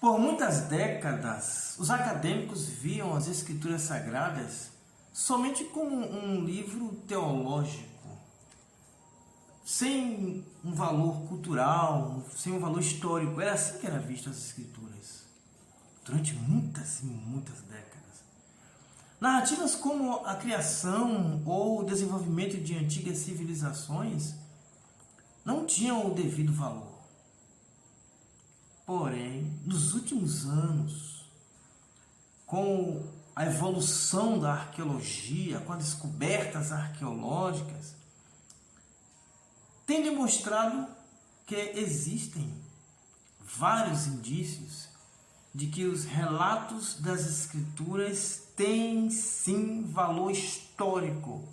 Por muitas décadas, os acadêmicos viam as Escrituras Sagradas somente como um livro teológico, sem um valor cultural, sem um valor histórico. Era assim que era visto as Escrituras, durante muitas e muitas décadas. Narrativas como a criação ou o desenvolvimento de antigas civilizações não tinham o devido valor. Porém, nos últimos anos, com a evolução da arqueologia, com as descobertas arqueológicas, tem demonstrado que existem vários indícios de que os relatos das Escrituras têm sim valor histórico,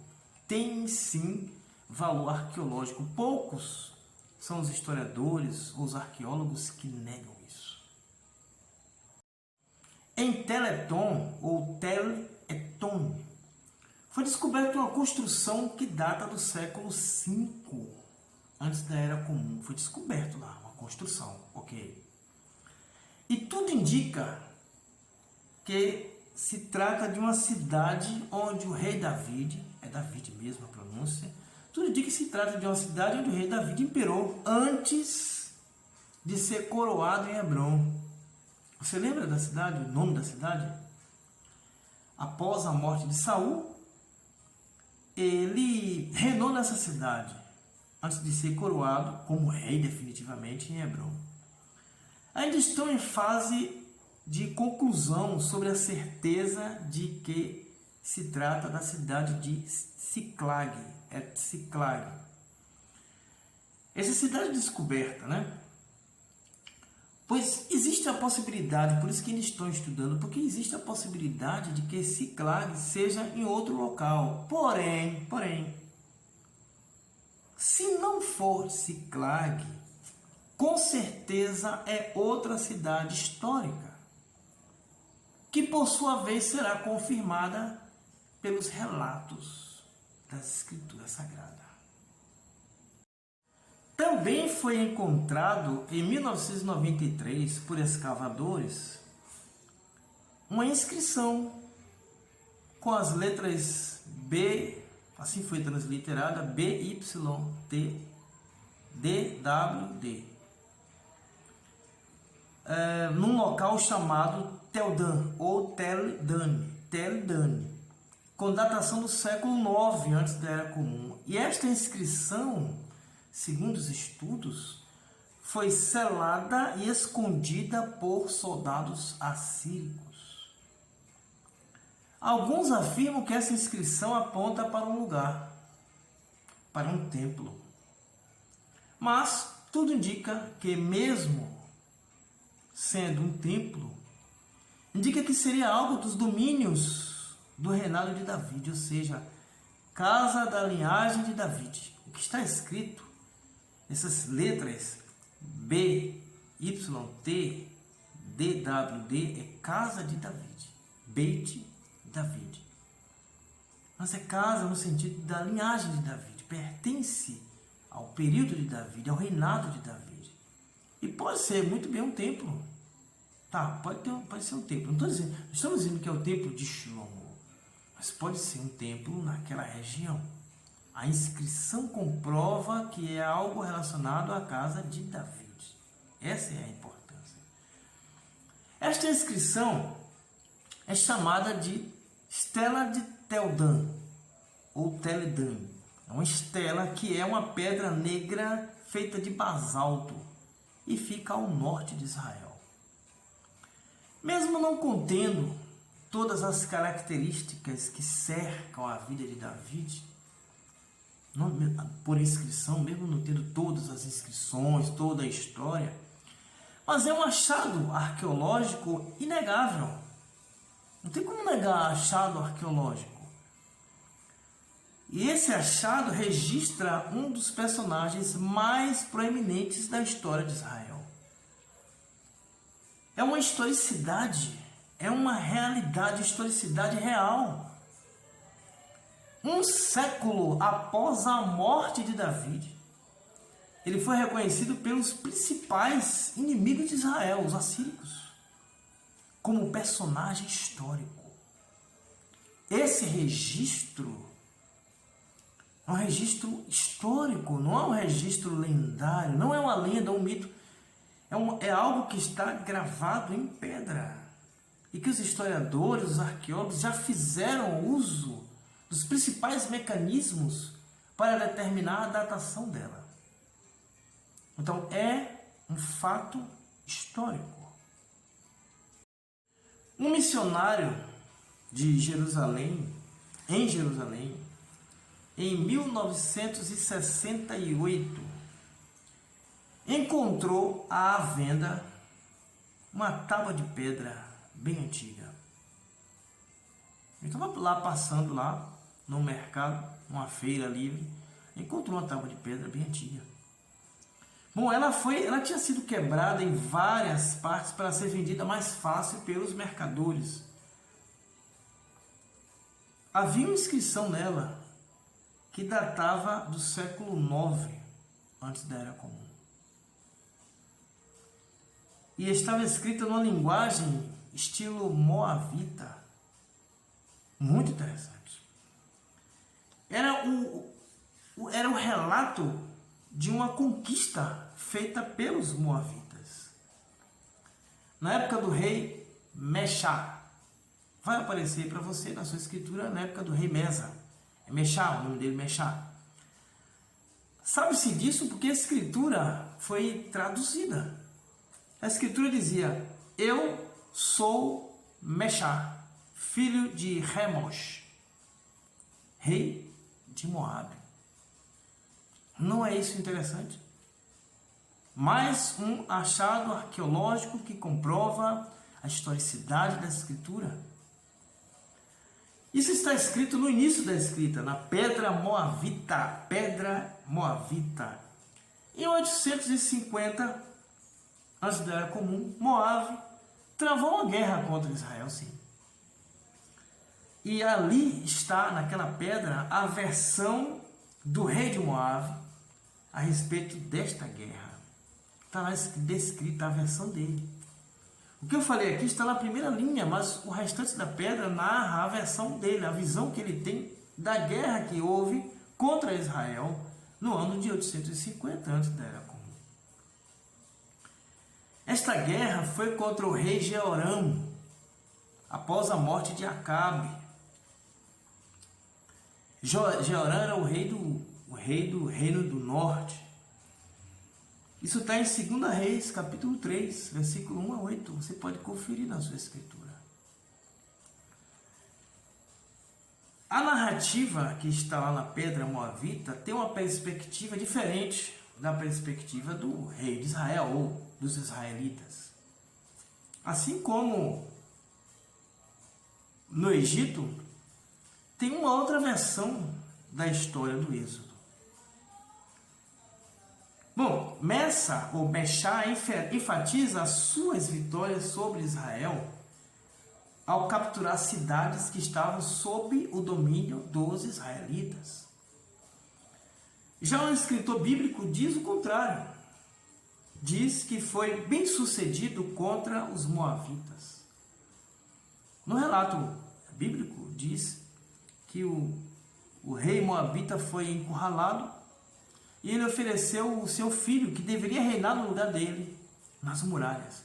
têm sim valor arqueológico. Poucos são os historiadores ou os arqueólogos que negam isso. Em Teleton, ou Teleton, foi descoberta uma construção que data do século V, antes da Era Comum. Foi descoberto lá uma construção, ok? E tudo indica que se trata de uma cidade onde o rei David, é David mesmo a pronúncia, tudo indica que se trata de uma cidade onde o rei David imperou antes de ser coroado em Hebrom. Você lembra da cidade, o nome da cidade? Após a morte de Saul, ele reinou nessa cidade, antes de ser coroado como rei definitivamente em Hebrom. Ainda estão em fase de conclusão sobre a certeza de que se trata da cidade de Ciclag. Essa cidade descoberta, né? Pois existe a possibilidade, por isso que eles estão estudando, porque existe a possibilidade de que Ciclag seja em outro local. Porém, se não for Ciclag, com certeza é outra cidade histórica, que por sua vez será confirmada pelos relatos das Escrituras Sagradas. Também foi encontrado em 1993 por escavadores uma inscrição com as letras B, assim foi transliterada, BYT DWD, num local chamado Teldan ou Teldane, com datação do século IX antes da Era Comum. E esta inscrição, segundo os estudos, foi selada e escondida por soldados assírios. Alguns afirmam que essa inscrição aponta para um lugar, para um templo. Mas tudo indica que, mesmo sendo um templo, indica que seria algo dos domínios do reinado de David, ou seja, casa da linhagem de David. O que está escrito, essas letras B, Y, T, D, W, D, é casa de David, Beit David. Mas é casa no sentido da linhagem de David, pertence ao período de David, ao reinado de David. E pode ser muito bem um templo. Tá, pode ser um templo. Não estamos dizendo que é o templo de Shlomo, mas pode ser um templo naquela região. A inscrição comprova que é algo relacionado à casa de David. Essa é a importância. Esta inscrição é chamada de Estela de Teldan, ou Teledan. É uma estela que é uma pedra negra feita de basalto e fica ao norte de Israel. Mesmo não contendo todas as características que cercam a vida de David, por inscrição, mesmo não tendo todas as inscrições, toda a história, mas é um achado arqueológico inegável. Não tem como negar achado arqueológico. E esse achado registra um dos personagens mais proeminentes da história de Israel. É uma historicidade, é uma realidade, historicidade real. Um século após a morte de David, ele foi reconhecido pelos principais inimigos de Israel, os assírios. como personagem histórico. Esse registro é um registro histórico, não é um registro lendário, não é uma lenda, um mito. É algo que está gravado em pedra e que os historiadores, os arqueólogos já fizeram uso dos principais mecanismos para determinar a datação dela. Então, é um fato histórico. Um missionário de Jerusalém, em 1968, encontrou à venda uma tábua de pedra bem antiga. Ele estava lá passando lá no mercado, numa feira livre, encontrou uma tábua de pedra bem antiga. Bom, ela tinha sido quebrada em várias partes para ser vendida mais fácil pelos mercadores. Havia uma inscrição nela que datava do século IX antes da Era Comum. E estava escrita numa linguagem estilo moabita. Muito interessante. Era o relato de uma conquista feita pelos moavitas. Na época do rei Meshá. Vai aparecer para você na sua escritura na época do rei Mesa. É Meshá, o nome dele Meshá. Sabe-se disso porque a escritura foi traduzida. A escritura dizia: eu sou Meshá, filho de Remosh, rei de Moabe. Não é isso interessante? Mais um achado arqueológico que comprova a historicidade da escritura. Isso está escrito no início da escrita, na pedra moavita. Em 850, antes da Era Comum, Moabe travou uma guerra contra Israel, sim. E ali está, naquela pedra, a versão do rei de Moabe a respeito desta guerra. Está lá descrita a versão dele. O que eu falei aqui está na primeira linha, mas o restante da pedra narra a versão dele, a visão que ele tem da guerra que houve contra Israel no ano de 850, antes da Era Comum. Esta guerra foi contra o rei Jeorão, após a morte de Acabe. Jeorão era o rei do reino do norte. Isso está em 2 Reis, capítulo 3, versículo 1 a 8. Você pode conferir na sua escritura. A narrativa que está lá na pedra moabita tem uma perspectiva diferente da perspectiva do rei de Israel ou dos israelitas. Assim como no Egito, tem uma outra versão da história do Êxodo. Bom, Messa ou Meshá enfatiza as suas vitórias sobre Israel ao capturar cidades que estavam sob o domínio dos israelitas. Já o escritor bíblico diz o contrário. Diz que foi bem sucedido contra os moavitas. No relato bíblico diz que o rei moabita foi encurralado e ele ofereceu o seu filho, que deveria reinar no lugar dele, nas muralhas.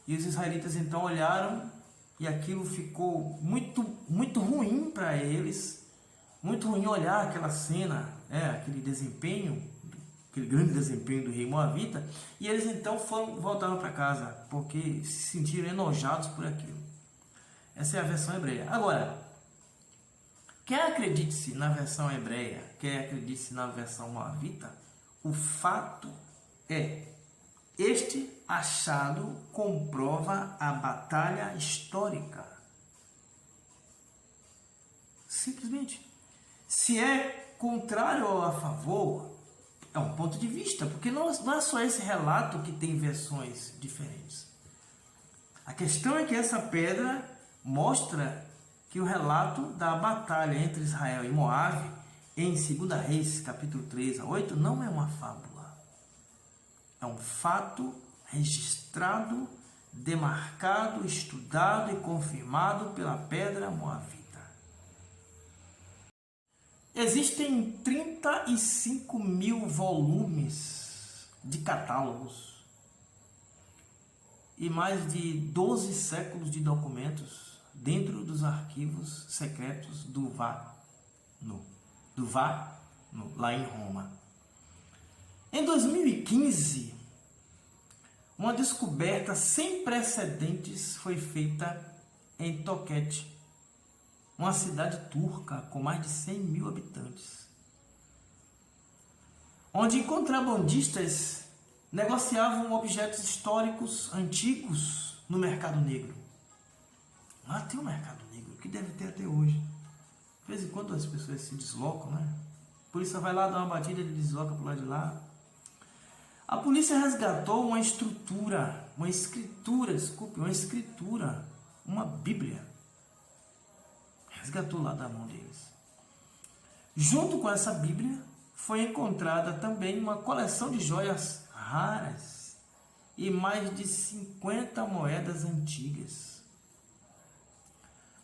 E os israelitas então olharam e aquilo ficou muito, muito ruim para eles, muito ruim olhar aquela cena, aquele desempenho, aquele grande desempenho do rei moabita, e eles então voltaram para casa, porque se sentiram enojados por aquilo. Essa é a versão hebreia. Agora, quer acredite-se na versão hebreia, quer acredite-se na versão moabita, o fato é, este achado comprova a batalha histórica. Simplesmente. Se é contrário ou a favor, é um ponto de vista, porque não é só esse relato que tem versões diferentes. A questão é que essa pedra mostra que o relato da batalha entre Israel e Moabe, em 2 Reis, capítulo 3 a 8, não é uma fábula. É um fato registrado demarcado, estudado e confirmado pela pedra moabita. Existem 35 mil volumes de catálogos e mais de 12 séculos de documentos dentro dos arquivos secretos do Vaticano, lá em Roma. Em 2015, uma descoberta sem precedentes foi feita em Toket, uma cidade turca com mais de 100 mil habitantes, onde contrabandistas negociavam objetos históricos antigos no mercado negro. Lá tem um mercado negro, que deve ter até hoje. De vez em quando as pessoas se deslocam, né? A polícia vai lá, dá uma batida, ele desloca para o lado de lá. A polícia resgatou uma escritura, uma Bíblia. Resgatou lá da mão deles. Junto com essa Bíblia, foi encontrada também uma coleção de joias raras e mais de 50 moedas antigas.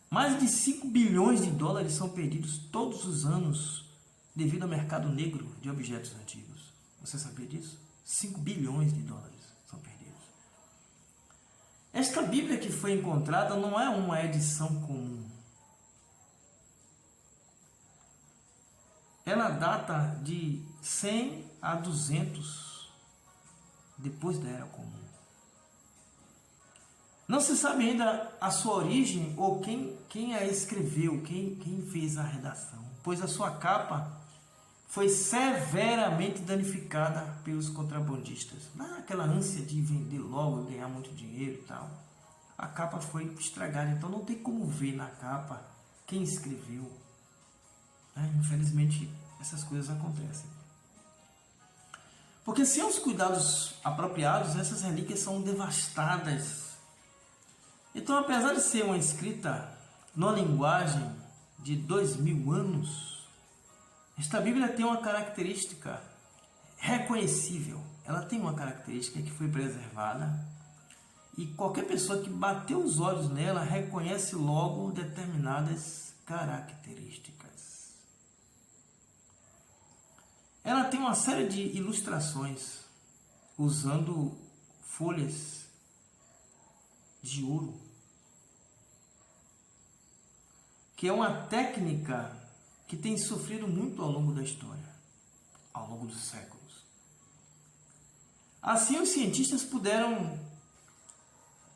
Mais de 5 bilhões de dólares são perdidos todos os anos devido ao mercado negro de objetos antigos. Você sabia disso? 5 bilhões de dólares são perdidos. Esta Bíblia que foi encontrada não é uma edição comum. Ela data de 100 a 200 depois da Era Comum. Não se sabe ainda a sua origem ou quem a escreveu, quem fez a redação, pois a sua capa foi severamente danificada pelos contrabandistas. Naquela ânsia de vender logo, ganhar muito dinheiro e tal, a capa foi estragada, então não tem como ver na capa quem escreveu. Infelizmente, essas coisas acontecem. Porque sem os cuidados apropriados, essas relíquias são devastadas. Então, apesar de ser uma escrita numa linguagem de 2000 anos, esta Bíblia tem uma característica reconhecível. Ela tem uma característica que foi preservada e qualquer pessoa que bateu os olhos nela reconhece logo determinadas características. Ela tem uma série de ilustrações usando folhas de ouro, que é uma técnica que tem sofrido muito ao longo da história, ao longo dos séculos. Assim, os cientistas puderam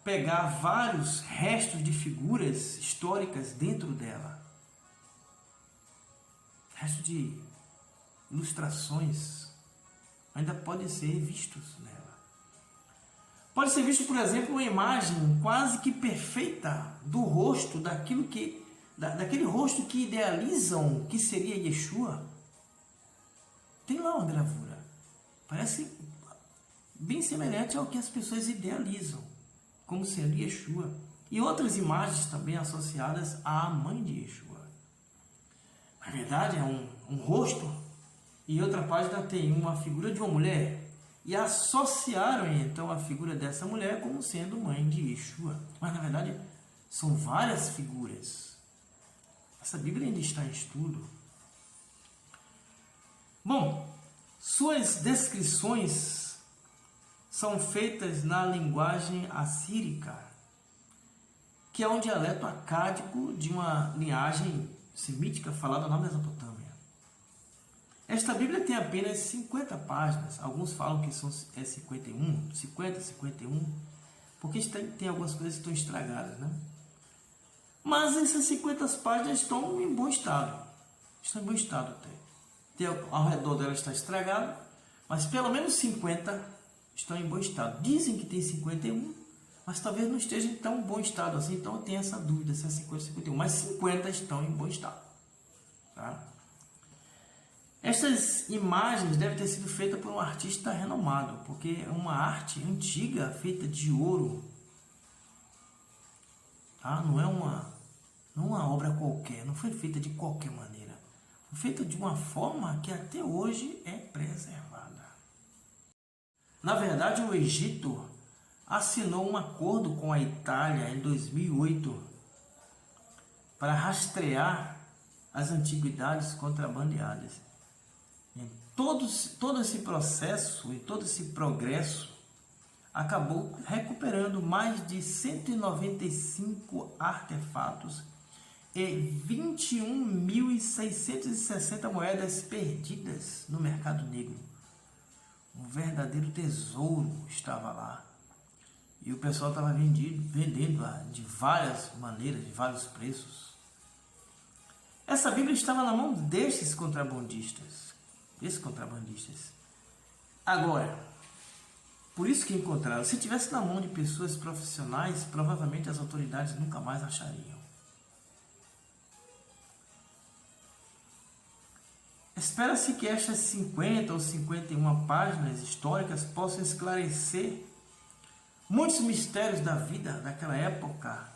pegar vários restos de figuras históricas dentro dela. Restos de ilustrações ainda podem ser vistos nela. Pode ser visto, por exemplo, uma imagem quase que perfeita do rosto daquele rosto que idealizam que seria Yeshua. Tem lá uma gravura. Parece bem semelhante ao que as pessoas idealizam como sendo Yeshua. E outras imagens também associadas à mãe de Yeshua. Na verdade, é um rosto. E outra página tem uma figura de uma mulher. E associaram então a figura dessa mulher como sendo mãe de Yeshua. Mas na verdade são várias figuras. Essa Bíblia ainda está em estudo. Bom, suas descrições são feitas na linguagem assírica, que é um dialeto acádico de uma linhagem semítica falada na Mesopotâmia. Esta Bíblia tem apenas 50 páginas. Alguns falam que são 51, porque tem algumas coisas que estão estragadas, né? Mas essas 50 páginas estão em bom estado. Estão em bom estado até. Ao redor dela está estragado, mas pelo menos 50 estão em bom estado. Dizem que tem 51, mas talvez não esteja em tão bom estado assim, então eu tenho essa dúvida se é 50 ou 51, mas 50 estão em bom estado. Tá? Essas imagens devem ter sido feitas por um artista renomado, porque é uma arte antiga feita de ouro. Tá? Não é uma obra qualquer, não foi feita de qualquer maneira. Foi feita de uma forma que até hoje é preservada. Na verdade, o Egito assinou um acordo com a Itália em 2008 para rastrear as antiguidades contrabandeadas. Em todo esse processo e todo esse progresso acabou recuperando mais de 195 artefatos e 21.660 moedas perdidas no mercado negro. Um verdadeiro tesouro estava lá. E o pessoal estava vendendo de várias maneiras, de vários preços. Essa Bíblia estava na mão desses contrabandistas. Agora, por isso que encontraram. Se tivesse na mão de pessoas profissionais, provavelmente as autoridades nunca mais achariam. Espera-se que estas 50 ou 51 páginas históricas possam esclarecer muitos mistérios da vida daquela época,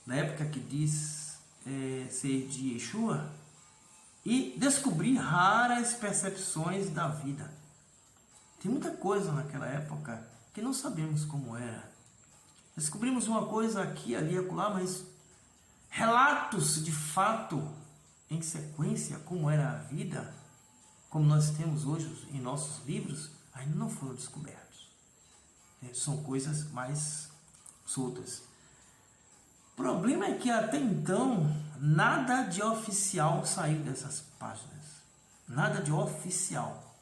na época que diz ser de Yeshua, e descobrir raras percepções da vida. Tem muita coisa naquela época que não sabemos como era. Descobrimos uma coisa aqui, ali, acolá, mas relatos de fato, em sequência, como era a vida, como nós temos hoje em nossos livros, ainda não foram descobertos. São coisas mais soltas. O problema é que até então, nada de oficial saiu dessas páginas. Nada de oficial.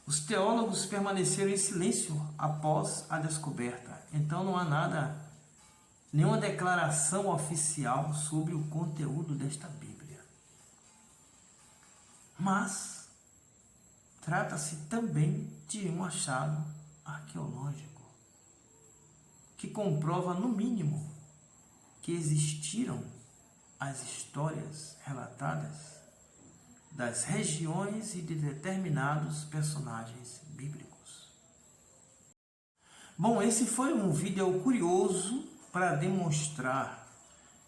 Os teólogos permaneceram em silêncio após a descoberta. Então não há nada, nenhuma declaração oficial sobre o conteúdo desta Bíblia. Mas trata-se também de um achado arqueológico que comprova, no mínimo, que existiram as histórias relatadas das regiões e de determinados personagens bíblicos. Bom, esse foi um vídeo curioso para demonstrar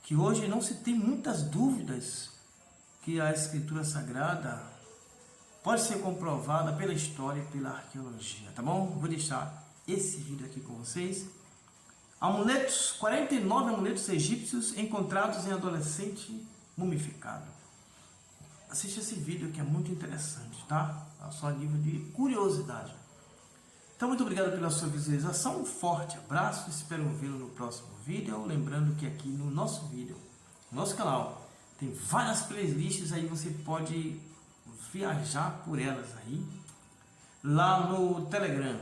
que hoje não se tem muitas dúvidas que a Escritura Sagrada pode ser comprovada pela história e pela arqueologia, tá bom? Vou deixar esse vídeo aqui com vocês. 49 amuletos egípcios encontrados em adolescente mumificado. Assista esse vídeo que é muito interessante, tá? É só nível de curiosidade. Então, muito obrigado pela sua visualização. Um forte abraço. Espero vê-lo no próximo vídeo. Lembrando que aqui no nosso vídeo, no nosso canal, tem várias playlists aí. Você pode viajar por elas aí. Lá no Telegram,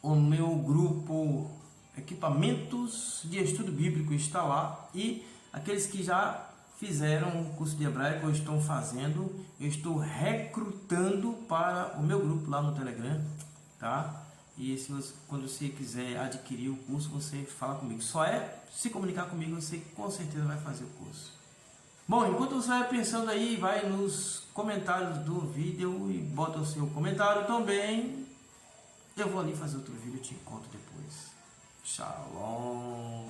o meu grupo Equipamentos de Estudo Bíblico está lá. E aqueles que já fizeram o curso de hebraico ou estão fazendo, eu estou recrutando para o meu grupo lá no Telegram, tá? E quando você quiser adquirir o curso, você fala comigo. Só é se comunicar comigo, você com certeza vai fazer o curso. Bom, enquanto você vai pensando aí, vai nos comentários do vídeo e bota o seu comentário também. Eu vou ali fazer outro vídeo e te encontro depois. Shalom.